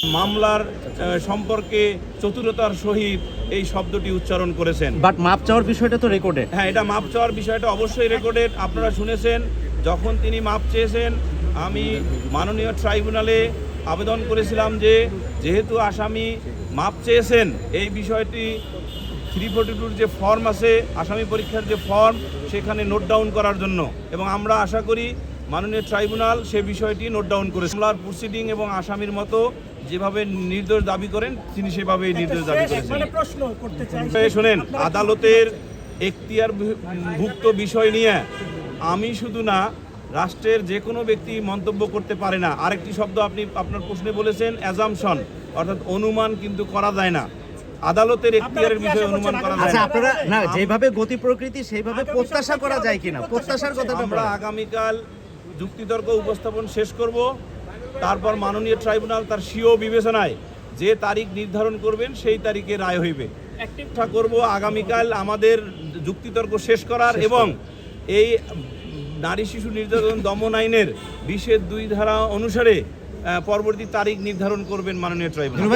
মামলার সম্পর্কে চতুরতার সহিত এই শব্দটি উচ্চারণ করেছেন। বাট মাপ চাওয়ার বিষয়টা তো রেকর্ডেড। হ্যাঁ, এটা মাপ চাওয়ার বিষয়টা অবশ্যই রেকর্ডেড। আপনারা শুনেছেন যখন তিনি মাপ চেয়েছেন, আমি মাননীয় ট্রাইব্যুনালে আবেদন করেছিলাম যে যেহেতু আসামি মাপ চেয়েছেন, এই বিষয়টি 342 যে ফর্ম আছে, আসামি পরীক্ষার যে ফর্ম, সেখানে নোট ডাউন করার জন্য, এবং আমরা আশা করি মাননীয় ট্রাইব্যুনাল সে বিষয়টি নোট ডাউন করেছেন। মামলার প্রসিডিং এবং আসামির মতো যেভাবে নির্দোষ দাবি করেন তিনি সেভাবেই নির্দোষ দাবি করেছেন। শোনেন, আদালতের এখতিয়ারভুক্ত বিষয় নিয়ে আমি শুধু না, রাষ্ট্রের যে কোনো ব্যক্তি মন্তব্য করতে পারে না। আরেকটি শব্দ আপনি আপনার প্রশ্নে বলেছেন, অ্যাজাম্পশন, অর্থাৎ অনুমান কিন্তু করা যায় না। আদালতের এখতিয়ারের বিষয়ে অনুমান করা যায় আচ্ছা, না। আপনারা না যেভাবে গতি প্রকৃতি সেইভাবে প্রত্যাশা করা যায় কিনা, প্রত্যাশার কথাটা আমরা আগামীকাল যুক্তিতর্ক উপস্থাপন শেষ করব, তারপর মাননীয় ট্রাইব্যুনাল তার স্বীয় বিবেচনায় যে তারিখ নির্ধারণ করবেন সেই তারিখে রায় হইবে। চেষ্টা করব আগামীকাল আমাদের যুক্তিতর্ক শেষ করার, এবং এই নারী শিশু নির্যাতন দমন আইনের 20-2 ধারা অনুসারে পরবর্তী তারিখ নির্ধারণ করবেন মাননীয় ট্রাইব্যুনাল।